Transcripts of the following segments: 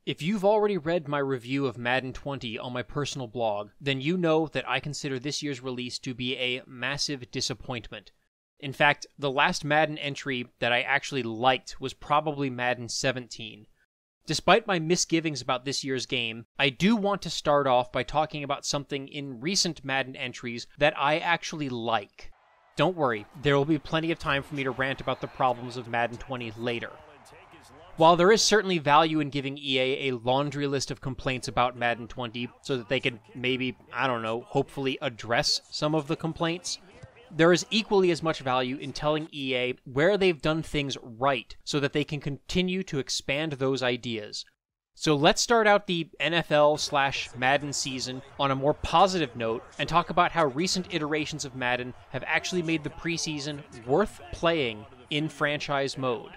If you've already read my review of Madden 20 on my personal blog, then you know that I consider this year's release to be a massive disappointment. In fact, the last Madden entry that I actually liked was probably Madden 17. Despite my misgivings about this year's game, I do want to start off by talking about something in recent Madden entries that I actually like. Don't worry, there will be plenty of time for me to rant about the problems of Madden 20 later. While there is certainly value in giving EA a laundry list of complaints about Madden 20 so that they can maybe, I don't know, hopefully address some of the complaints, there is equally as much value in telling EA where they've done things right so that they can continue to expand those ideas. So let's start out the NFL/Madden season on a more positive note and talk about how recent iterations of Madden have actually made the preseason worth playing in franchise mode.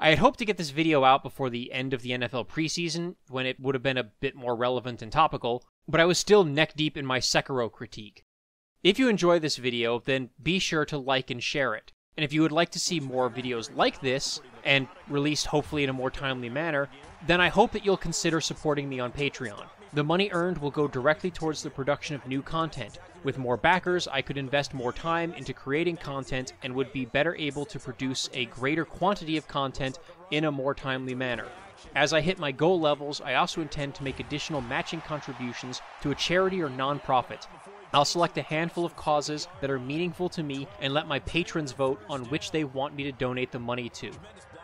I had hoped to get this video out before the end of the NFL preseason, when it would have been a bit more relevant and topical, but I was still neck-deep in my Sekiro critique. If you enjoy this video, then be sure to like and share it. And if you would like to see more videos like this, and released hopefully in a more timely manner, then I hope that you'll consider supporting me on Patreon. The money earned will go directly towards the production of new content. With more backers, I could invest more time into creating content and would be better able to produce a greater quantity of content in a more timely manner. As I hit my goal levels, I also intend to make additional matching contributions to a charity or non-profit. I'll select a handful of causes that are meaningful to me and let my patrons vote on which they want me to donate the money to.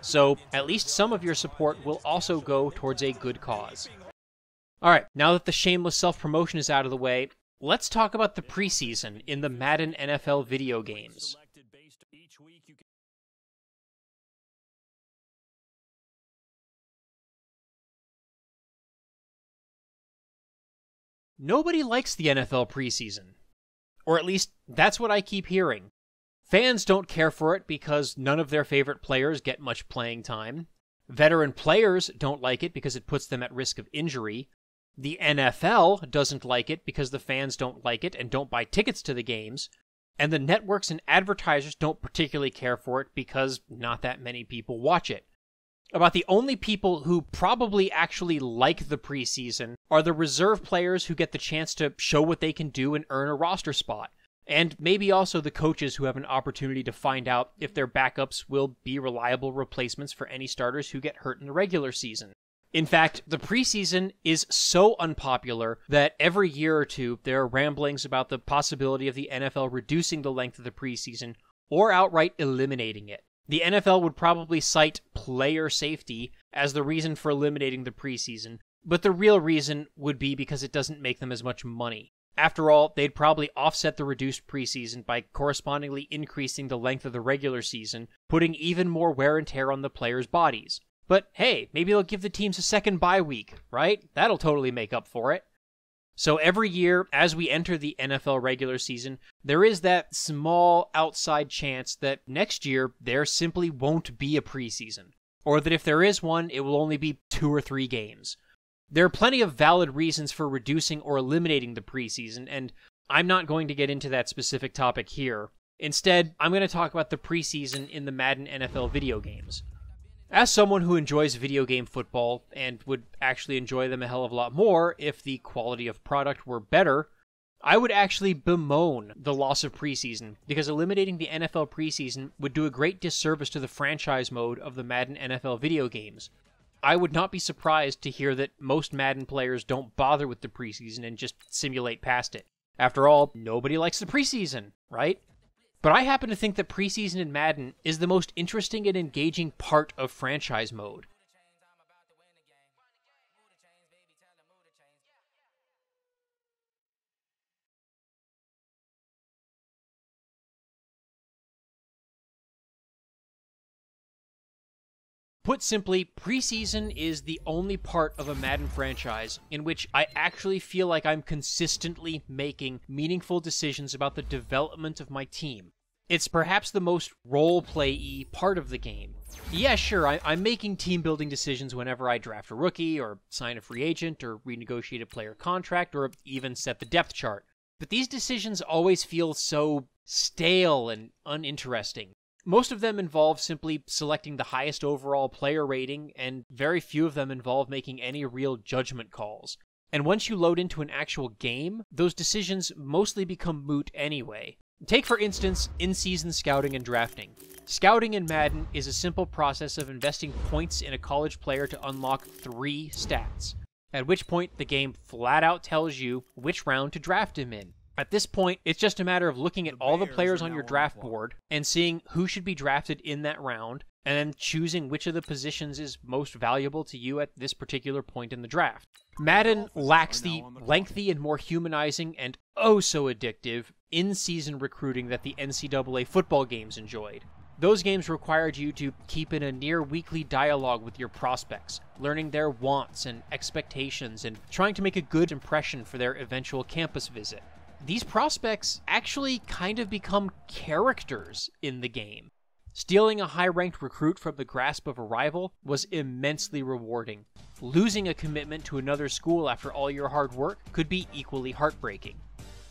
So, at least some of your support will also go towards a good cause. Alright, now that the shameless self-promotion is out of the way, let's talk about the preseason in the Madden NFL video games. Nobody likes the NFL preseason. Or at least, that's what I keep hearing. Fans don't care for it because none of their favorite players get much playing time. Veteran players don't like it because it puts them at risk of injury. The NFL doesn't like it because the fans don't like it and don't buy tickets to the games. And the networks and advertisers don't particularly care for it because not that many people watch it. About the only people who probably actually like the preseason are the reserve players who get the chance to show what they can do and earn a roster spot. And maybe also the coaches who have an opportunity to find out if their backups will be reliable replacements for any starters who get hurt in the regular season. In fact, the preseason is so unpopular that every year or two there are ramblings about the possibility of the NFL reducing the length of the preseason or outright eliminating it. The NFL would probably cite player safety as the reason for eliminating the preseason, but the real reason would be because it doesn't make them as much money. After all, they'd probably offset the reduced preseason by correspondingly increasing the length of the regular season, putting even more wear and tear on the players' bodies. But hey, maybe they'll give the teams a second bye week, right? That'll totally make up for it. So every year, as we enter the NFL regular season, there is that small outside chance that next year there simply won't be a preseason. Or that if there is one, it will only be 2 or 3 games. There are plenty of valid reasons for reducing or eliminating the preseason, and I'm not going to get into that specific topic here. Instead, I'm going to talk about the preseason in the Madden NFL video games. As someone who enjoys video game football, and would actually enjoy them a hell of a lot more if the quality of product were better, I would actually bemoan the loss of preseason, because eliminating the NFL preseason would do a great disservice to the franchise mode of the Madden NFL video games. I would not be surprised to hear that most Madden players don't bother with the preseason and just simulate past it. After all, nobody likes the preseason, right? But I happen to think that preseason in Madden is the most interesting and engaging part of franchise mode. Put simply, preseason is the only part of a Madden franchise in which I actually feel like I'm consistently making meaningful decisions about the development of my team. It's perhaps the most role-play-y part of the game. Yeah, sure, I'm making team-building decisions whenever I draft a rookie, or sign a free agent, or renegotiate a player contract, or even set the depth chart. But these decisions always feel so stale and uninteresting. Most of them involve simply selecting the highest overall player rating, and very few of them involve making any real judgment calls. And once you load into an actual game, those decisions mostly become moot anyway. Take, for instance, in-season scouting and drafting. Scouting in Madden is a simple process of investing points in a college player to unlock 3 stats, at which point the game flat out tells you which round to draft him in. At this point, it's just a matter of looking at all the players on your draft board and seeing who should be drafted in that round, and then choosing which of the positions is most valuable to you at this particular point in the draft. Madden lacks the lengthy and more humanizing and oh so addictive in-season recruiting that the NCAA football games enjoyed. Those games required you to keep in a near-weekly dialogue with your prospects, learning their wants and expectations and trying to make a good impression for their eventual campus visit. These prospects actually kind of become characters in the game. Stealing a high-ranked recruit from the grasp of a rival was immensely rewarding. Losing a commitment to another school after all your hard work could be equally heartbreaking.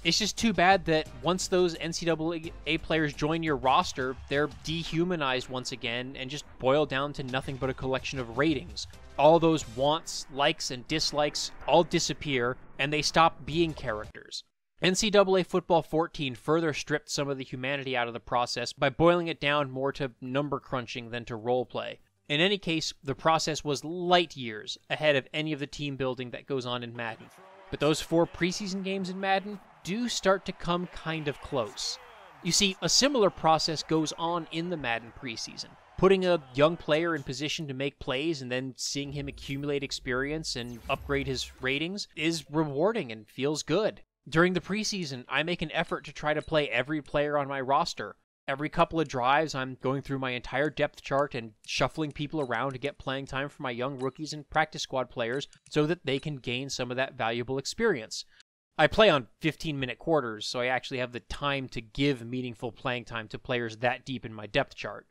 It's just too bad that once those NCAA players join your roster, they're dehumanized once again and just boil down to nothing but a collection of ratings. All those wants, likes, and dislikes all disappear, and they stop being characters. NCAA Football 14 further stripped some of the humanity out of the process by boiling it down more to number crunching than to roleplay. In any case, the process was light years ahead of any of the team building that goes on in Madden. But those 4 preseason games in Madden do start to come kind of close. You see, a similar process goes on in the Madden preseason. Putting a young player in position to make plays and then seeing him accumulate experience and upgrade his ratings is rewarding and feels good. During the preseason, I make an effort to try to play every player on my roster. Every couple of drives, I'm going through my entire depth chart and shuffling people around to get playing time for my young rookies and practice squad players so that they can gain some of that valuable experience. I play on 15-minute quarters, so I actually have the time to give meaningful playing time to players that deep in my depth chart.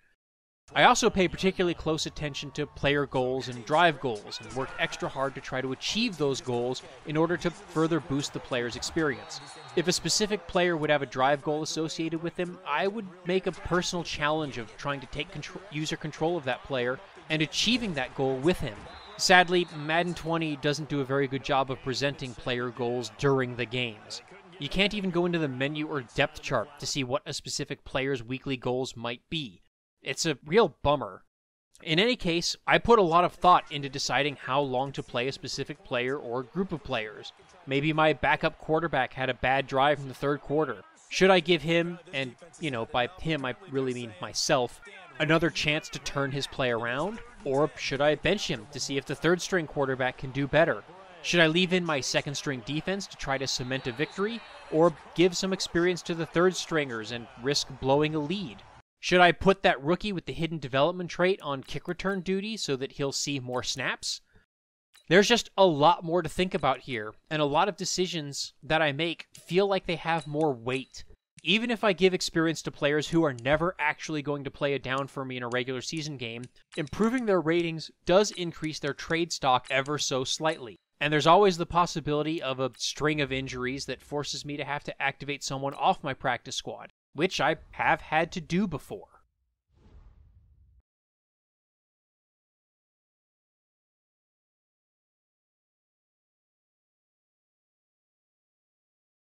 I also pay particularly close attention to player goals and drive goals, and work extra hard to try to achieve those goals in order to further boost the player's experience. If a specific player would have a drive goal associated with him, I would make a personal challenge of trying to take user control of that player and achieving that goal with him. Sadly, Madden 20 doesn't do a very good job of presenting player goals during the games. You can't even go into the menu or depth chart to see what a specific player's weekly goals might be. It's a real bummer. In any case, I put a lot of thought into deciding how long to play a specific player or group of players. Maybe my backup quarterback had a bad drive in the third quarter. Should I give him, and by him I really mean myself, another chance to turn his play around? Or should I bench him to see if the third string quarterback can do better? Should I leave in my second string defense to try to cement a victory? Or give some experience to the third stringers and risk blowing a lead? Should I put that rookie with the hidden development trait on kick return duty so that he'll see more snaps? There's just a lot more to think about here, and a lot of decisions that I make feel like they have more weight. Even if I give experience to players who are never actually going to play a down for me in a regular season game, improving their ratings does increase their trade stock ever so slightly. And there's always the possibility of a string of injuries that forces me to have to activate someone off my practice squad, which I have had to do before.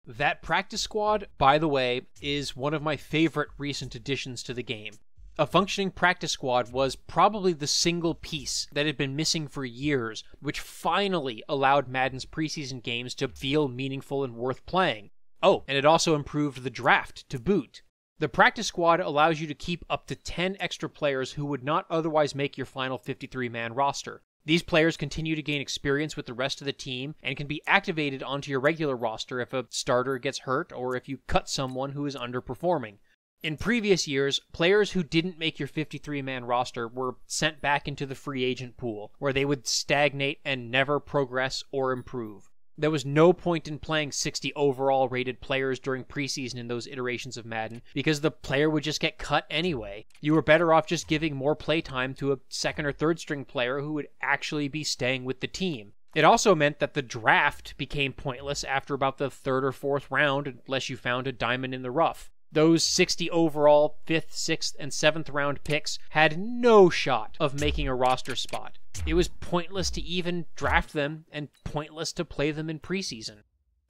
That practice squad, by the way, is one of my favorite recent additions to the game. A functioning practice squad was probably the single piece that had been missing for years, which finally allowed Madden's preseason games to feel meaningful and worth playing. Oh, and it also improved the draft to boot. The practice squad allows you to keep up to 10 extra players who would not otherwise make your final 53-man roster. These players continue to gain experience with the rest of the team and can be activated onto your regular roster if a starter gets hurt or if you cut someone who is underperforming. In previous years, players who didn't make your 53-man roster were sent back into the free agent pool, where they would stagnate and never progress or improve. There was no point in playing 60 overall rated players during preseason in those iterations of Madden, because the player would just get cut anyway. You were better off just giving more playtime to a second or third string player who would actually be staying with the team. It also meant that the draft became pointless after about the third or fourth round unless you found a diamond in the rough. Those 60 overall 5th, 6th, and 7th round picks had no shot of making a roster spot. It was pointless to even draft them and pointless to play them in preseason.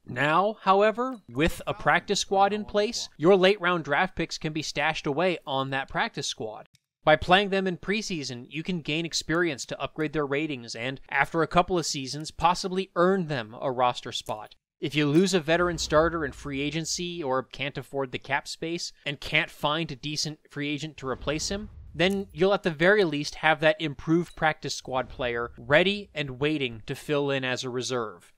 Now, however, with a practice squad in place, your late round draft picks can be stashed away on that practice squad. By playing them in preseason, you can gain experience to upgrade their ratings and, after a couple of seasons, possibly earn them a roster spot. If you lose a veteran starter in free agency or can't afford the cap space and can't find a decent free agent to replace him, then you'll at the very least have that improved practice squad player ready and waiting to fill in as a reserve.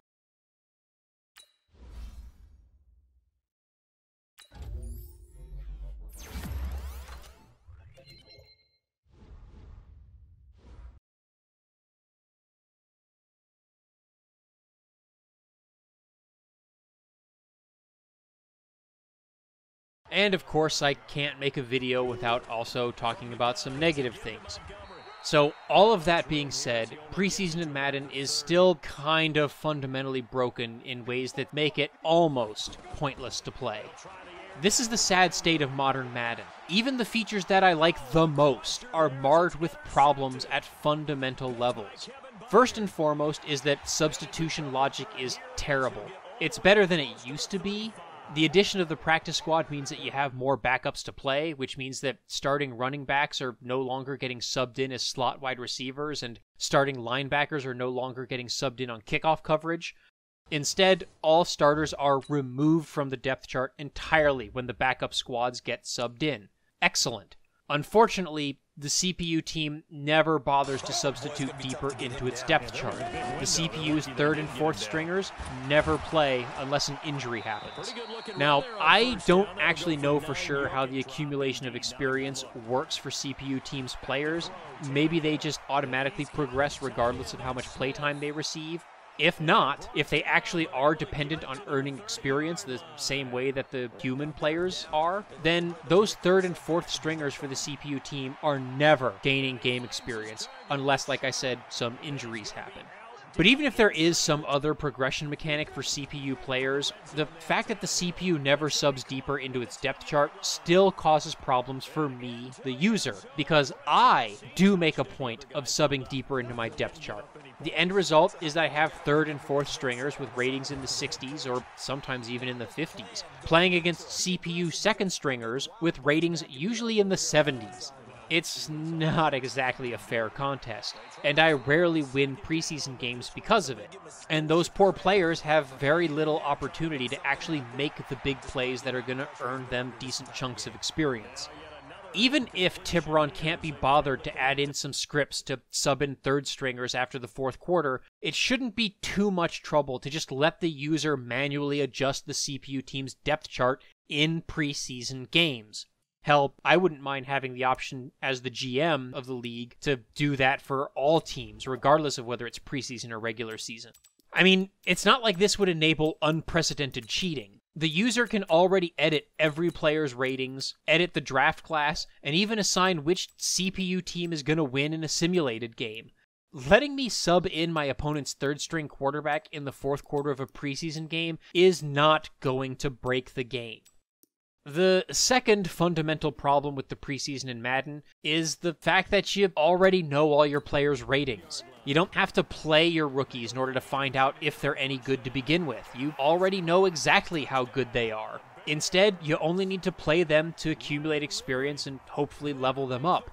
And of course, I can't make a video without also talking about some negative things. So, all of that being said, preseason in Madden is still kind of fundamentally broken in ways that make it almost pointless to play. This is the sad state of modern Madden. Even the features that I like the most are marred with problems at fundamental levels. First and foremost is that substitution logic is terrible. It's better than it used to be. The addition of the practice squad means that you have more backups to play, which means that starting running backs are no longer getting subbed in as slot wide receivers, and starting linebackers are no longer getting subbed in on kickoff coverage. Instead, all starters are removed from the depth chart entirely when the backup squads get subbed in. Excellent. Unfortunately, the CPU team never bothers to substitute deeper into its depth chart. The CPU's 3rd and 4th stringers never play unless an injury happens. Now, I don't actually know for sure how the accumulation of experience works for CPU teams' players. Maybe they just automatically progress regardless of how much playtime they receive. If not, if they actually are dependent on earning experience the same way that the human players are, then those 3rd and 4th stringers for the CPU team are never gaining game experience, unless, like I said, some injuries happen. But even if there is some other progression mechanic for CPU players, the fact that the CPU never subs deeper into its depth chart still causes problems for me, the user, because I do make a point of subbing deeper into my depth chart. The end result is that I have 3rd and 4th stringers with ratings in the 60s or sometimes even in the 50s, playing against CPU 2nd stringers with ratings usually in the 70s. It's not exactly a fair contest, and I rarely win preseason games because of it. And those poor players have very little opportunity to actually make the big plays that are going to earn them decent chunks of experience. Even if Tiburon can't be bothered to add in some scripts to sub in 3rd stringers after the 4th quarter, it shouldn't be too much trouble to just let the user manually adjust the CPU team's depth chart in preseason games. Hell, I wouldn't mind having the option as the GM of the league to do that for all teams, regardless of whether it's preseason or regular season. I mean, it's not like this would enable unprecedented cheating. The user can already edit every player's ratings, edit the draft class, and even assign which CPU team is going to win in a simulated game. Letting me sub in my opponent's 3rd string quarterback in the 4th quarter of a preseason game is not going to break the game. The second fundamental problem with the preseason in Madden is the fact that you already know all your players' ratings. You don't have to play your rookies in order to find out if they're any good to begin with. You already know exactly how good they are. Instead, you only need to play them to accumulate experience and hopefully level them up.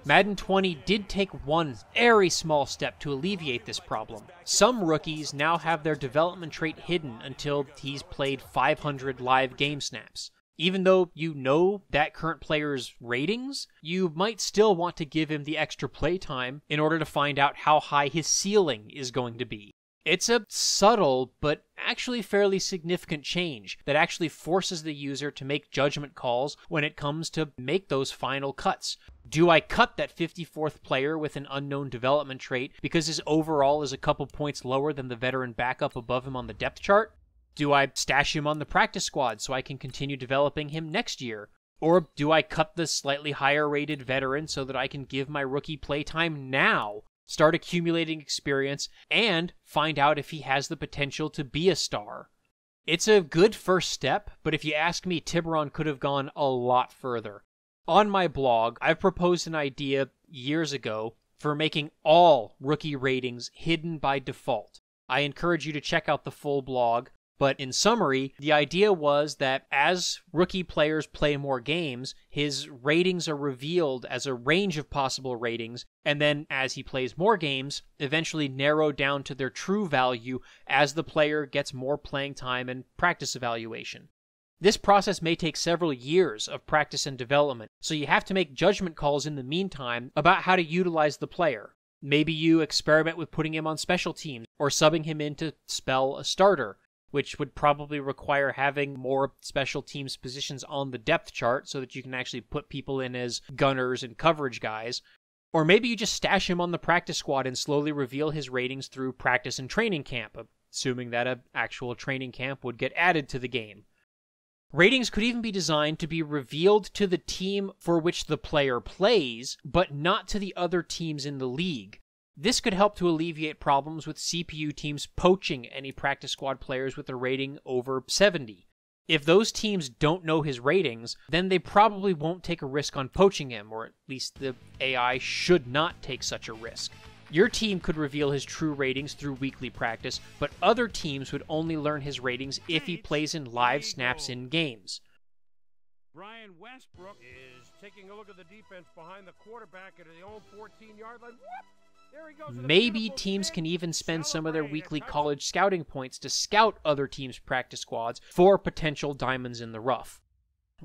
Madden 20 did take one very small step to alleviate this problem. Some rookies now have their development trait hidden until he's played 500 live game snaps. Even though you know that current player's ratings, you might still want to give him the extra playtime in order to find out how high his ceiling is going to be. It's a subtle, but actually fairly significant change that actually forces the user to make judgment calls when it comes to make those final cuts. Do I cut that 54th player with an unknown development trait because his overall is a couple points lower than the veteran backup above him on the depth chart? Do I stash him on the practice squad so I can continue developing him next year? Or do I cut the slightly higher rated veteran so that I can give my rookie playtime now, start accumulating experience, and find out if he has the potential to be a star? It's a good first step, but if you ask me, Tiburon could have gone a lot further. On my blog, I've proposed an idea years ago for making all rookie ratings hidden by default. I encourage you to check out the full blog, but in summary, the idea was that as rookie players play more games, his ratings are revealed as a range of possible ratings, and then as he plays more games, eventually narrowed down to their true value as the player gets more playing time and practice evaluation. This process may take several years of practice and development, so you have to make judgment calls in the meantime about how to utilize the player. Maybe you experiment with putting him on special teams, or subbing him in to spell a starter, which would probably require having more special teams positions on the depth chart so that you can actually put people in as gunners and coverage guys. Or maybe you just stash him on the practice squad and slowly reveal his ratings through practice and training camp, assuming that an actual training camp would get added to the game. Ratings could even be designed to be revealed to the team for which the player plays, but not to the other teams in the league. This could help to alleviate problems with CPU teams poaching any practice squad players with a rating over 70. If those teams don't know his ratings, then they probably won't take a risk on poaching him, or at least the AI should not take such a risk. Your team could reveal his true ratings through weekly practice, but other teams would only learn his ratings if he plays in live snaps in games. Brian Westbrook is taking a look at the defense behind the quarterback at his own 14-yard line. There he goes. Maybe teams can even spend some of their weekly college scouting points to scout other teams' practice squads for potential diamonds in the rough.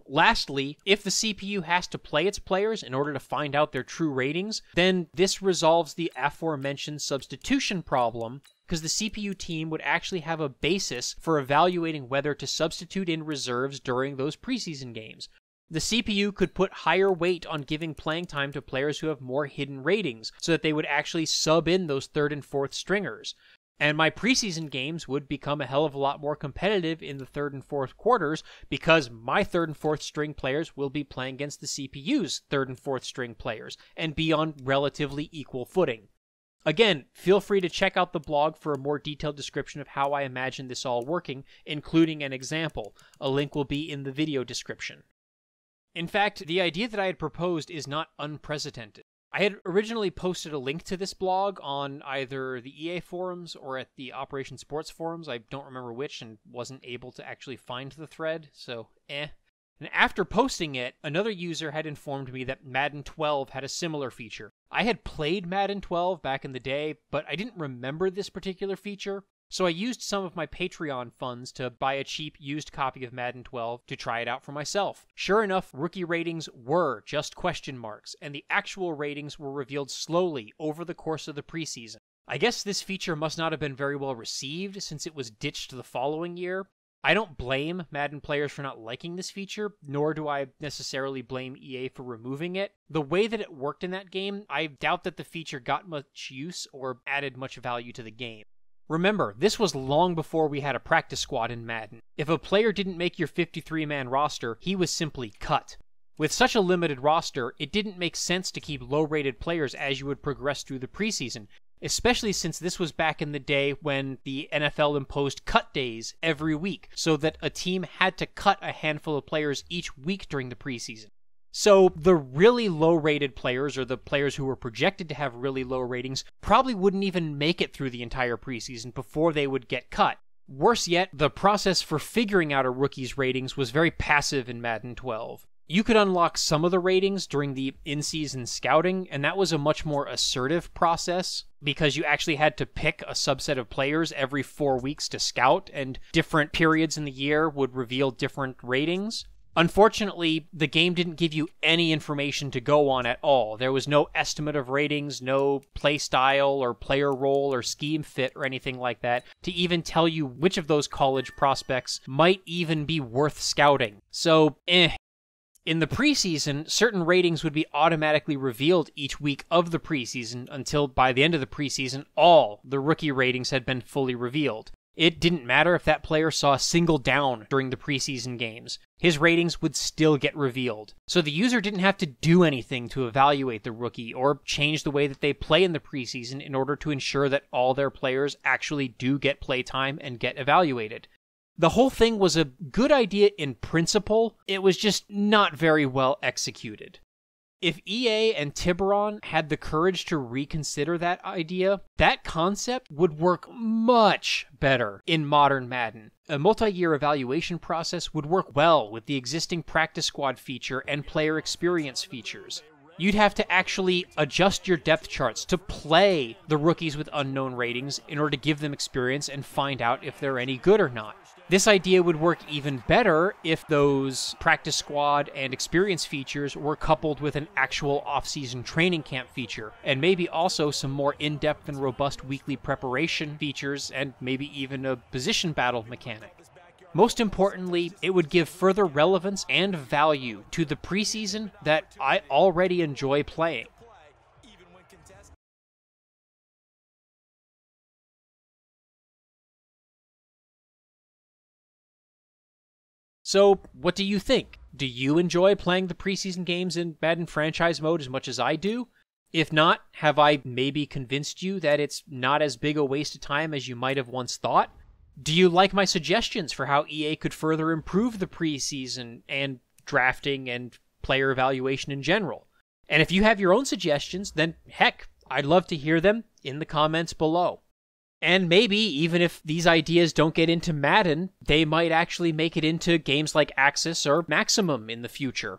Lastly, if the CPU has to play its players in order to find out their true ratings, then this resolves the aforementioned substitution problem, because the CPU team would actually have a basis for evaluating whether to substitute in reserves during those preseason games. The CPU could put higher weight on giving playing time to players who have more hidden ratings, so that they would actually sub in those third and fourth stringers. And my preseason games would become a hell of a lot more competitive in the third and fourth quarters because my third and fourth string players will be playing against the CPU's third and fourth string players and be on relatively equal footing. Again, feel free to check out the blog for a more detailed description of how I imagine this all working, including an example. A link will be in the video description. In fact, the idea that I had proposed is not unprecedented. I had originally posted a link to this blog on either the EA forums or at the Operation Sports forums. I don't remember which and wasn't able to actually find the thread, so And after posting it, another user had informed me that Madden 12 had a similar feature. I had played Madden 12 back in the day, but I didn't remember this particular feature, so I used some of my Patreon funds to buy a cheap used copy of Madden 12 to try it out for myself. Sure enough, rookie ratings were just question marks, and the actual ratings were revealed slowly over the course of the preseason. I guess this feature must not have been very well received since it was ditched the following year. I don't blame Madden players for not liking this feature, nor do I necessarily blame EA for removing it. The way that it worked in that game, I doubt that the feature got much use or added much value to the game. Remember, this was long before we had a practice squad in Madden. If a player didn't make your 53-man roster, he was simply cut. With such a limited roster, it didn't make sense to keep low-rated players as you would progress through the preseason, especially since this was back in the day when the NFL imposed cut days every week, so that a team had to cut a handful of players each week during the preseason. So the really low-rated players, or the players who were projected to have really low ratings, probably wouldn't even make it through the entire preseason before they would get cut. Worse yet, the process for figuring out a rookie's ratings was very passive in Madden 12. You could unlock some of the ratings during the in-season scouting, and that was a much more assertive process, because you actually had to pick a subset of players every 4 weeks to scout, and different periods in the year would reveal different ratings. Unfortunately, the game didn't give you any information to go on at all. There was no estimate of ratings, no play style or player role or scheme fit or anything like that to even tell you which of those college prospects might even be worth scouting. So, In the preseason, certain ratings would be automatically revealed each week of the preseason until by the end of the preseason, all the rookie ratings had been fully revealed. It didn't matter if that player saw a single down during the preseason games. His ratings would still get revealed. So the user didn't have to do anything to evaluate the rookie or change the way that they play in the preseason in order to ensure that all their players actually do get play time and get evaluated. The whole thing was a good idea in principle, it was just not very well executed. If EA and Tiburon had the courage to reconsider that idea, that concept would work much better in modern Madden. A multi-year evaluation process would work well with the existing practice squad feature and player experience features. You'd have to actually adjust your depth charts to play the rookies with unknown ratings in order to give them experience and find out if they're any good or not. This idea would work even better if those practice squad and experience features were coupled with an actual off-season training camp feature, and maybe also some more in-depth and robust weekly preparation features, and maybe even a position battle mechanic. Most importantly, it would give further relevance and value to the preseason that I already enjoy playing. So, what do you think? Do you enjoy playing the preseason games in Madden franchise mode as much as I do? If not, have I maybe convinced you that it's not as big a waste of time as you might have once thought? Do you like my suggestions for how EA could further improve the preseason and drafting and player evaluation in general? And if you have your own suggestions, then heck, I'd love to hear them in the comments below. And maybe, even if these ideas don't get into Madden, they might actually make it into games like Axis or Maximum in the future.